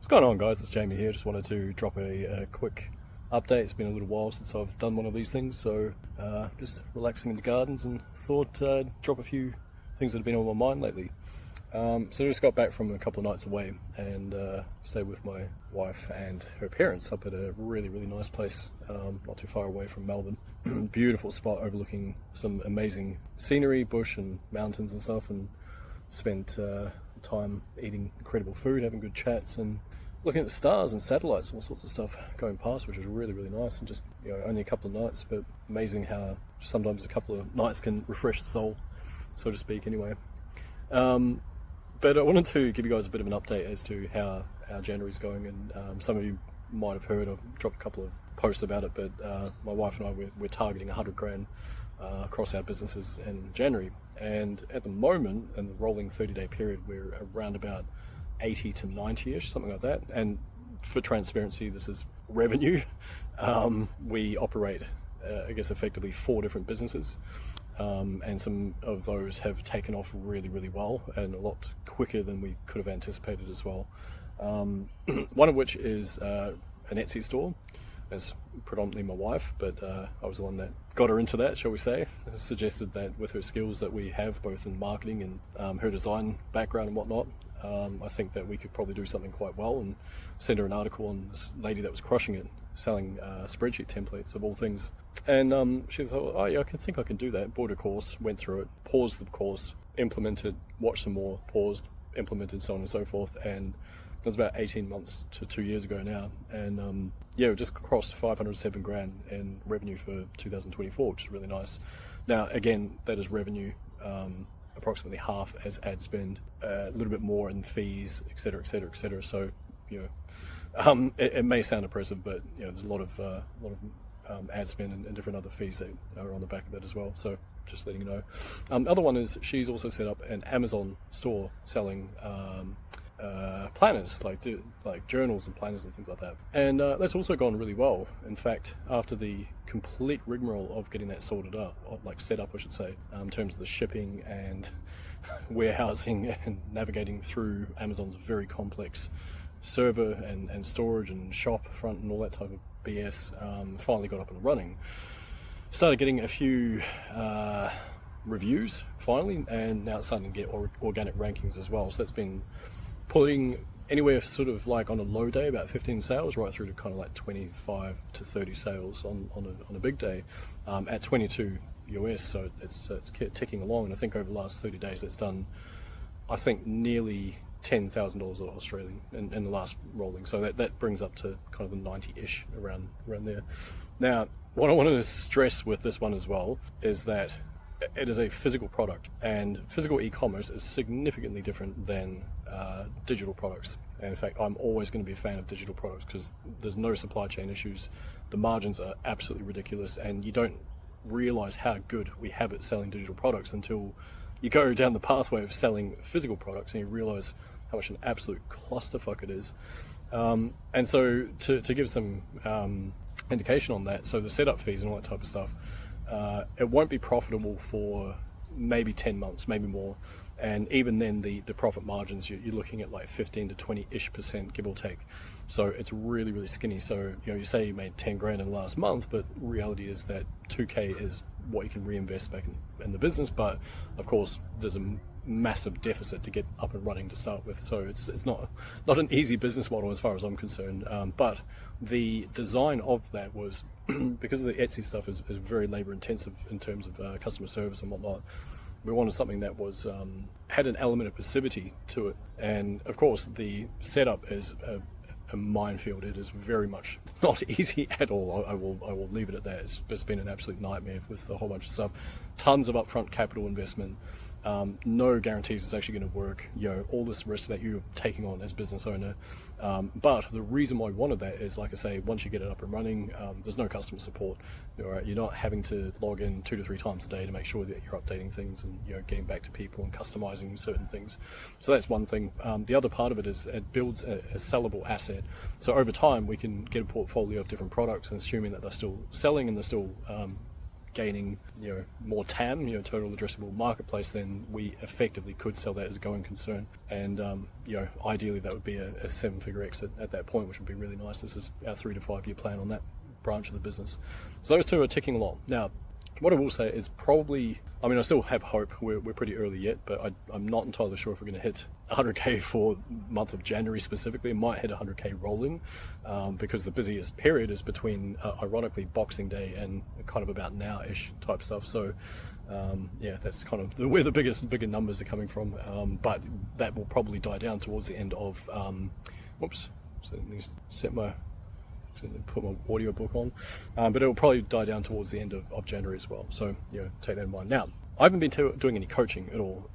going on, guys? It's Jamie here. Just wanted to drop a quick update. It's been a little while since I've done one of these things, so just relaxing in the gardens and thought drop a few things that have been on my mind lately. So I just got back from a couple of nights away and stayed with my wife and her parents up at a really nice place not too far away from Melbourne. Beautiful spot overlooking some amazing scenery, bush and mountains and stuff, and spent time eating incredible food, having good chats and looking at the stars and satellites, all sorts of stuff going past, which was really nice. And just, only a couple of nights, but amazing how sometimes a couple of nights can refresh the soul, so to speak, anyway. But I wanted to give you guys a bit of an update as to how our January's going, and some of you might have heard, I've dropped a couple of posts about it, but my wife and I, we're targeting 100 grand across our businesses in January, and at the moment, in the rolling 30-day period, we're around about 80 to 90-ish, something like that. And for transparency, this is revenue. We operate, I guess, effectively 4 different businesses. And some of those have taken off really well, and a lot quicker than we could have anticipated as well. One of which is an Etsy store. It's predominantly my wife, but I was the one that got her into that, shall we say. Suggested that with her skills that we have, both in marketing and her design background and whatnot, I think that we could probably do something quite well, and send her an article on this lady that was crushing it, selling spreadsheet templates of all things. And she thought, oh yeah, I think I can do that. Bought a course, went through it, paused the course, implemented, watched some more, paused, implemented, so on and so forth. And it was about 18 months to 2 years ago now. And we just crossed 507 grand in revenue for 2024, which is really nice. Now, again, that is revenue, approximately half as ad spend, a little bit more in fees, etc. So, it may sound impressive, but there's a lot of ad spend and different other fees that are on the back of it as well. So just letting you know. Other one is she's also set up an Amazon store selling planners, like journals and planners and things like that. And that's also gone really well. In fact, after the complete rigmarole of getting that sorted out, set up, I should say, in terms of the shipping and warehousing and navigating through Amazon's very complex server and storage and shop front and all that type of BS, finally got up and running. Started getting a few reviews finally, and now it's starting to get organic rankings as well. So that's been pulling anywhere sort of like on a low day about 15 sales right through to kind of like 25 to 30 sales on a big day, at 22 US. So it's ticking along, and I think over the last 30 days that's done, I think, nearly $10,000 Australian in the last rolling. So that brings up to kind of the 90-ish around there. Now, what I want to stress with this one as well is that it is a physical product, and physical e-commerce is significantly different than digital products. And in fact, I'm always going to be a fan of digital products because there's no supply chain issues. The margins are absolutely ridiculous, and you don't realize how good we have at selling digital products until you go down the pathway of selling physical products and you realize how much an absolute clusterfuck it is. And so to give some indication on that, so the setup fees and all that type of stuff, it won't be profitable for maybe 10 months, maybe more. And even then, the profit margins, you're looking at like 15 to 20-ish%, give or take. So it's really skinny. So, you say you made 10 grand in the last month, but reality is that 2K is what you can reinvest back in the business. But of course, there's a massive deficit to get up and running to start with. So it's not an easy business model as far as I'm concerned. But the design of that was, because the Etsy stuff is very labor intensive in terms of customer service and whatnot, we wanted something that was had an element of passivity to it. And of course, the setup is a minefield. It is very much not easy at all. I will leave it at that. It's just been an absolute nightmare with a whole bunch of stuff. Tons of upfront capital investment. No guarantees it's actually going to work. All this risk that you're taking on as business owner. But the reason why we wanted that is, like I say, once you get it up and running, there's no customer support. You're not having to log in 2 to 3 times a day to make sure that you're updating things and getting back to people and customizing certain things. So that's one thing. The other part of it is it builds a sellable asset. So over time, we can get a portfolio of different products, and assuming that they're still selling and they're still gaining, more TAM, total addressable marketplace, then we effectively could sell that as a going concern. And, ideally that would be a 7-figure exit at that point, which would be really nice. This is our 3 to 5 year plan on that branch of the business. So those two are ticking along. Now, what I will say is probably, I still have hope. We're pretty early yet, but I'm not entirely sure if we're going to hit 100K for month of January specifically. It might hit 100K rolling, because the busiest period is between, ironically, Boxing Day and kind of about now-ish type stuff. So, that's kind of where the bigger numbers are coming from. But that will probably die down towards the end of, so let me put my audio book on, but it will probably die down towards the end of January as well. So take that in mind. Now, I haven't been doing any coaching at all.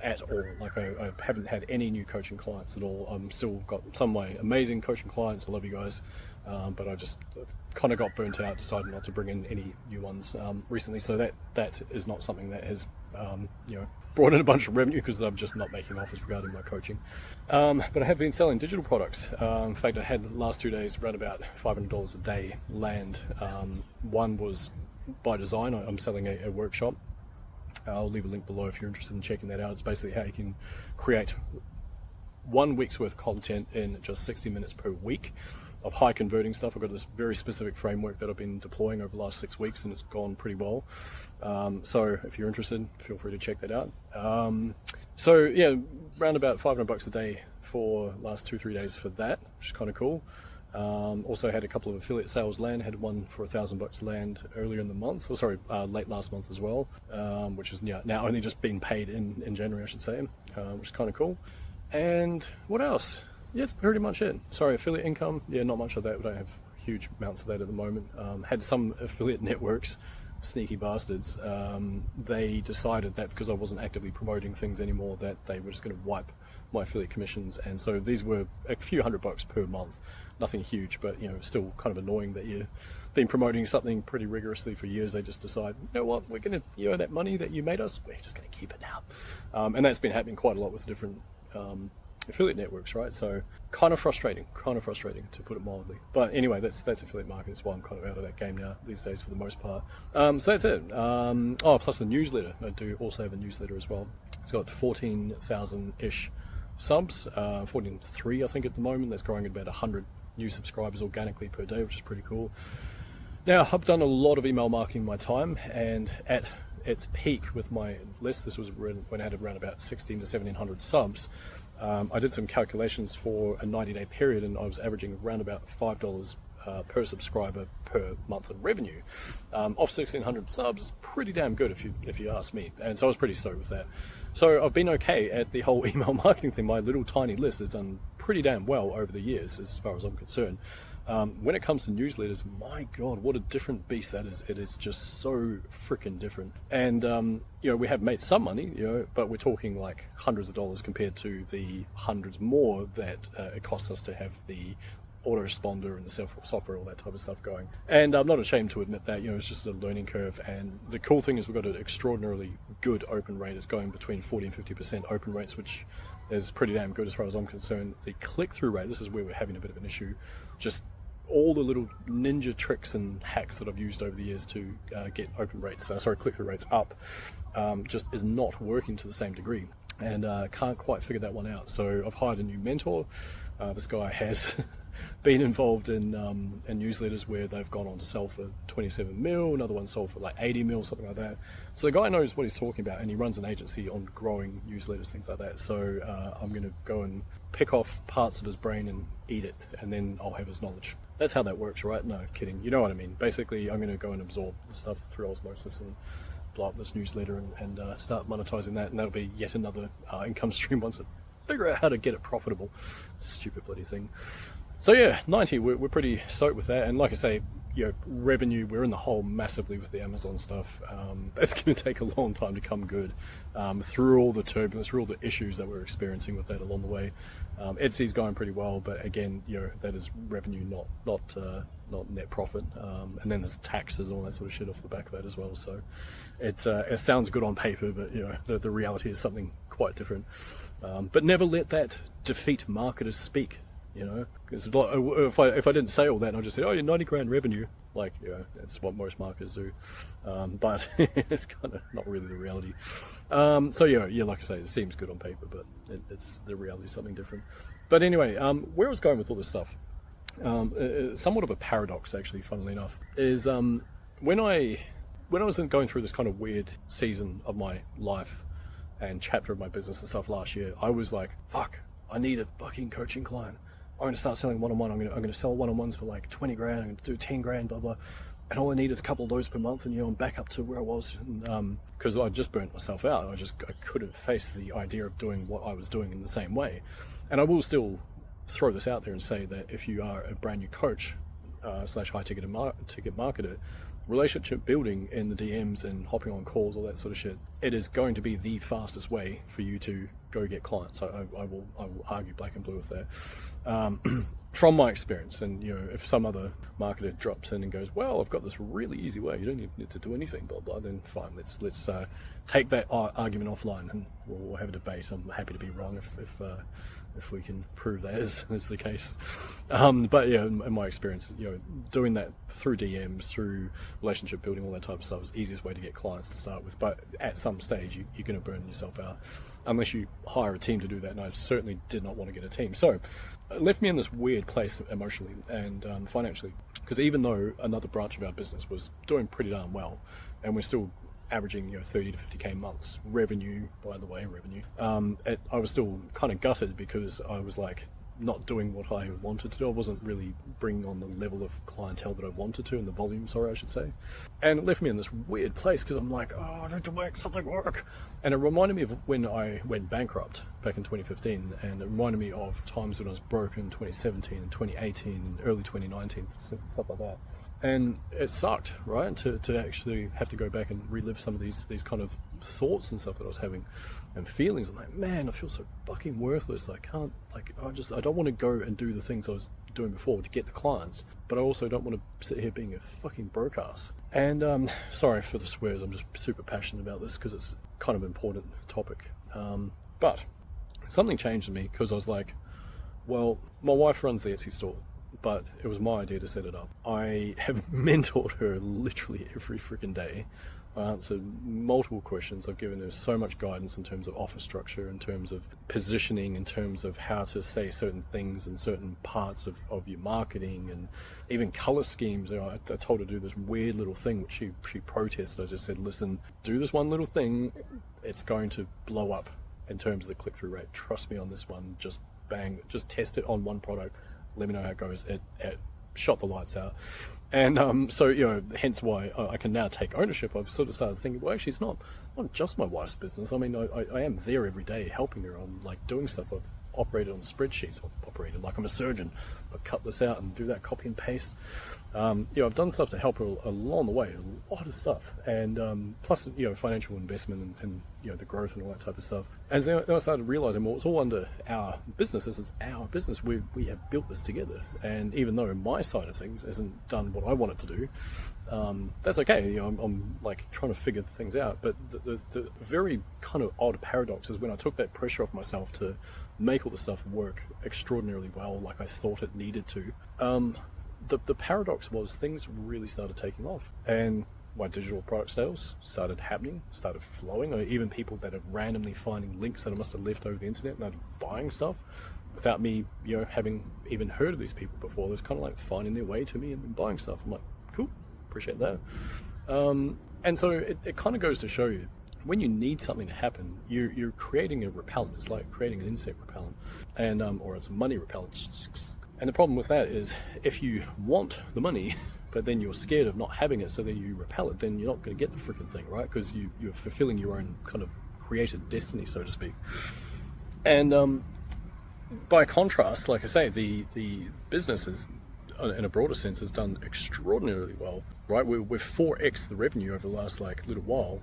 Like I haven't had any new coaching clients at all. I'm still got some of my amazing coaching clients. I love you guys, but I just kind of got burnt out, decided not to bring in any new ones recently. So that is not something that has brought in a bunch of revenue, because I'm just not making offers regarding my coaching. But I have been selling digital products. In fact, I had the last 2 days around about $500 a day land. One was by design. I'm selling a workshop. I'll leave a link below if you're interested in checking that out. It's basically how you can create 1 week's worth of content in just 60 minutes per week of high converting stuff. I've got this very specific framework that I've been deploying over the last 6 weeks, and it's gone pretty well. So if you're interested, feel free to check that out. Around about $500 a day for last 2-3 days for that, which is kind of cool. Also had a couple of affiliate sales land. Had one for $1,000 land earlier in the month, late last month as well, which is now only just been paid in January, I should say, which is kind of cool. And what else? Yeah, that's pretty much it. Sorry, affiliate income. Yeah, not much of that. We don't have huge amounts of that at the moment. Had some affiliate networks, sneaky bastards. They decided that because I wasn't actively promoting things anymore, that they were just going to wipe my affiliate commissions. And so these were a few $100 per month. Nothing huge, but still kind of annoying that you've been promoting something pretty rigorously for years. They just decide, you know what, we're going to, that money that you made us, we're just going to keep it now. And that's been happening quite a lot with different affiliate networks, right? So kind of frustrating to put it mildly. But anyway, that's affiliate marketing. That's why I'm kind of out of that game now these days for the most part. So that's it. Plus the newsletter. I do also have a newsletter as well. It's got 14,000-ish subs, 14.3 I think at the moment. That's growing at about 100 new subscribers organically per day, which is pretty cool. Now, I've done a lot of email marketing in my time, and at its peak with my list, this was when I had around about 16 to 1700 subs. I did some calculations for a 90-day period, and I was averaging around about $5 per subscriber per month in revenue. Off 1,600 subs is pretty damn good if you ask me, and so I was pretty stoked with that. So I've been okay at the whole email marketing thing. My little tiny list has done pretty damn well over the years, as far as I'm concerned. When it comes to newsletters, my God, what a different beast that is. It is just so freaking different. And, we have made some money, but we're talking like hundreds of dollars compared to the hundreds more that it costs us to have the autoresponder and the software, all that type of stuff going. And I'm not ashamed to admit that, it's just a learning curve. And the cool thing is we've got an extraordinarily good open rate. It's going between 40 and 50% open rates, which is pretty damn good as far as I'm concerned. The click-through rate, this is where we're having a bit of an issue. Just all the little ninja tricks and hacks that I've used over the years to get click-through rates up, just is not working to the same degree. And can't quite figure that one out. So I've hired a new mentor. This guy has been involved in newsletters where they've gone on to sell for 27 mil, another one sold for like 80 mil, something like that. So the guy knows what he's talking about, and he runs an agency on growing newsletters, things like that. So I'm going to go and pick off parts of his brain and eat it, and then I'll have his knowledge. That's how that works, right? No, kidding. You know what I mean. Basically, I'm going to go and absorb the stuff through osmosis and blow up this newsletter and start monetizing that, and that'll be yet another income stream once I figure out how to get it profitable. Stupid bloody thing. So yeah, 90, we're pretty stoked with that. And like I say, revenue, we're in the hole massively with the Amazon stuff. That's going to take a long time to come good, through all the turbulence, through all the issues that we're experiencing with that along the way. Etsy's going pretty well, but again, that is revenue, not net profit. And then there's taxes and all that sort of shit off the back of that as well. So it sounds good on paper, but the reality is something quite different. But never let that defeat marketers speak. you know, because if I didn't say all that and I just said, oh, you're 90 grand revenue, like, you know, that's what most marketers do, but it's kind of not really the reality. So yeah, like I say, it seems good on paper, but it's the reality is something different. But anyway, where I was going with all this stuff, somewhat of a paradox actually, funnily enough, is when I was going through this kind of weird season of my life and chapter of my business and stuff last year, I was like, fuck, I need a fucking coaching client. I'm going to start selling one-on-one. I'm going to sell one-on-ones for like 20 grand. I'm going to do 10 grand, blah, blah. And all I need is a couple of those per month. And, you know, I'm back up to where I was. Because I just burnt myself out. I couldn't face the idea of doing what I was doing in the same way. And I will still throw this out there and say that if you are a brand new coach / high ticket marketer, relationship building in the DMs and hopping on calls, all that sort of shit, it is going to be the fastest way for you to go get clients. I will argue black and blue with that. From my experience, and, you know, if some other marketer drops in and goes, well, I've got this really easy way, you don't need to do anything, blah blah, then fine, let's take that argument offline and we'll have a debate. I'm happy to be wrong if we can prove that is the case. But yeah, in my experience, you know, doing that through DMs, through relationship building, all that type of stuff is the easiest way to get clients to start with. But at some stage, you're going to burn yourself out unless you hire a team to do that. And I certainly did not want to get a team. So it left me in this weird place emotionally and financially, because even though another branch of our business was doing pretty darn well, and we're still averaging, you know, 30 to 50k months revenue, by the way, I was still kind of gutted because I was like not doing what I wanted to do. I wasn't really bringing on the level of clientele that I wanted to, and the volume, I should say. And it left me in this weird place because I'm like, oh, I need to make something work. And it reminded me of when I went bankrupt back in 2015, and it reminded me of times when I was broke in 2017 and 2018 and early 2019, stuff like that. And it sucked, right, to actually have to go back and relive some of these kind of thoughts and stuff that I was having and feelings. I'm like, man, I feel so fucking worthless. I can't, I don't want to go and do the things I was doing before to get the clients, but I also don't want to sit here being a fucking broke ass. And sorry for the swears, I'm just super passionate about this because it's kind of an important topic. But something changed in me because I was like, well, my wife runs the Etsy store, but it was my idea to set it up. I have mentored her literally every freaking day. I answered multiple questions. I've given her so much guidance in terms of offer structure, in terms of positioning, in terms of how to say certain things in certain parts of your marketing, and even color schemes. You know, I told her to do this weird little thing which she protested. I just said, listen, do this one little thing. It's going to blow up in terms of the click-through rate. Trust me on this one. Just bang, just test it on one product. Let me know how it goes. It shot the lights out. And so, you know, hence why I can now take ownership. I've sort of started thinking, well, actually, it's not just my wife's business. I mean, I am there every day helping her on, like, doing stuff. I've operated on spreadsheets. I've operated like I'm a surgeon. I cut this out and do that, copy and paste. You know, I've done stuff to help her along the way, a lot of stuff. And plus, you know, financial investment and you know, the growth and all that type of stuff. And then I started realizing, well, it's all under our business. This is our business. We have built this together. And even though my side of things hasn't done what I want it to do, that's okay. You know, I'm like trying to figure things out. But the very kind of odd paradox is when I took that pressure off myself to make all the stuff work extraordinarily well, like I thought it needed to. The paradox was things really started taking off, and my digital product sales started happening, started flowing. Or even people that are randomly finding links that I must have left over the internet and they're buying stuff without me, you know, having even heard of these people before. It was kind of like finding their way to me and buying stuff. I'm like, cool, appreciate that. And so it kind of goes to show you, when you need something to happen, you're creating a repellent. It's like creating an insect repellent, and or it's money repellent. And the problem with that is, if you want the money, but then you're scared of not having it, so then you repel it, then you're not going to get the freaking thing, right? Because you're fulfilling your own kind of created destiny, so to speak. And by contrast, like I say, the business is, in a broader sense, has done extraordinarily well, right? We're 4x the revenue over the last little while,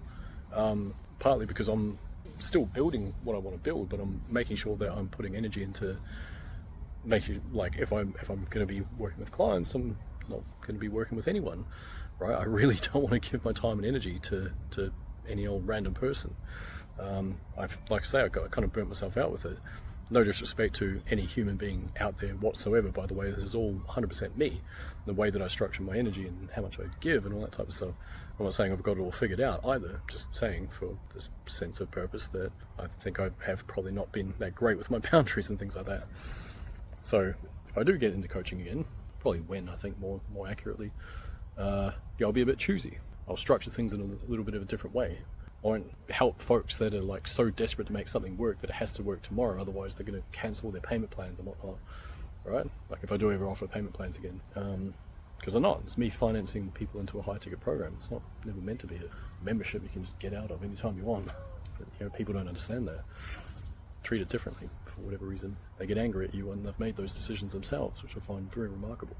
partly because I'm still building what I want to build, but I'm making sure that I'm putting energy into making, if I'm going to be working with clients, I'm not going to be working with anyone, right? I really don't want to give my time and energy to any old random person. Like I say, I kind of burnt myself out with it. No disrespect to any human being out there whatsoever, by the way. This is all 100% me. The way that I structure my energy and how much I give and all that type of stuff. I'm not saying I've got it all figured out either, just saying for this sense of purpose that I think I have probably not been that great with my boundaries and things like that. So if I do get into coaching again, probably when, I think more accurately, I'll be a bit choosy. I'll structure things in a little bit of a different way. I won't help folks that are like so desperate to make something work that it has to work tomorrow, otherwise they're going to cancel their payment plans and whatnot, right? Like if I do ever offer payment plans again, because I'm not. It's me financing people into a high ticket program. It's never meant to be a membership you can just get out of anytime you want. But people don't understand that. Treat it differently for whatever reason. They get angry at you and they've made those decisions themselves, which I find very remarkable.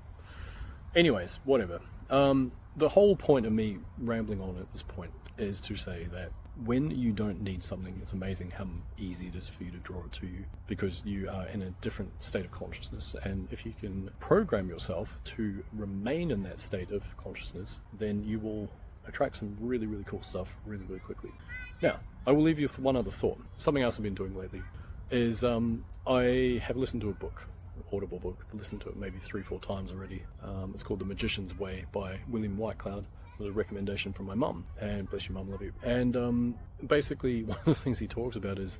Anyways, whatever. The whole point of me rambling on at this point is to say that when you don't need something, it's amazing how easy it is for you to draw it to you, because you are in a different state of consciousness. And if you can program yourself to remain in that state of consciousness, then you will attract some really, really cool stuff really, really quickly. Now, I will leave you with one other thought. Something else I've been doing lately is I have listened to a book. Audible book. I've listened to it maybe 3-4 times already. It's called The Magician's Way by William Whitecloud. It was a recommendation from my mum, and bless your mum, love you. And basically one of the things he talks about is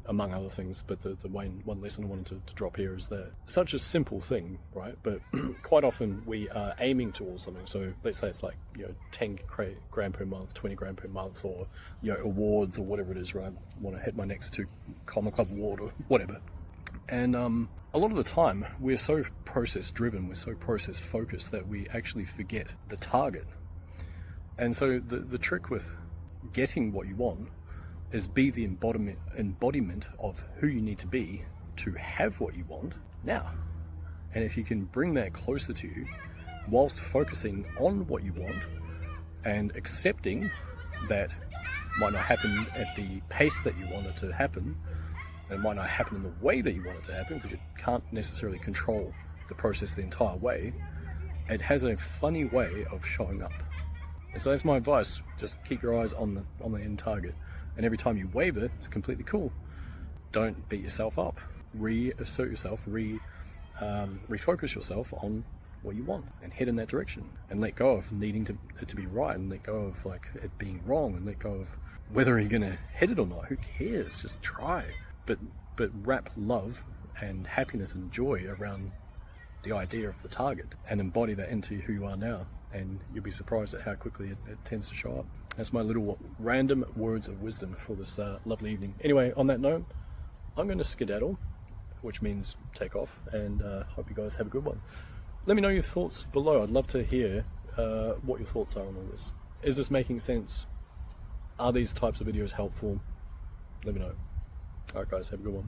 among other things, but the one lesson I wanted to drop here is that such a simple thing, right? But quite often we are aiming towards something. So let's say it's like 10 grand per month, 20 grand per month, or awards or whatever it is, right? I want to hit my next 2 Comma Club award or whatever. And a lot of the time we're so process driven, we're so process focused that we actually forget the target. And so the trick with getting what you want is be the embodiment of who you need to be to have what you want now. And if you can bring that closer to you whilst focusing on what you want and accepting that might not happen at the pace that you want it to happen, it might not happen in the way that you want it to happen, because you can't necessarily control the process the entire way. It has a funny way of showing up. And so that's my advice. Just keep your eyes on the end target. And every time you waver, it's completely cool. Don't beat yourself up. Reassert yourself, refocus yourself on what you want and head in that direction. And let go of needing it to be right, and let go of like it being wrong, and let go of whether you're gonna hit it or not. Who cares? Just try. But wrap love and happiness and joy around the idea of the target and embody that into who you are now, and you'll be surprised at how quickly it tends to show up. That's my little random words of wisdom for this lovely evening. Anyway, on that note, I'm going to skedaddle, which means take off, and hope you guys have a good one. Let me know your thoughts below. I'd love to hear what your thoughts are on all this. Is this making sense? Are these types of videos helpful? Let me know. Alright guys, have a good one.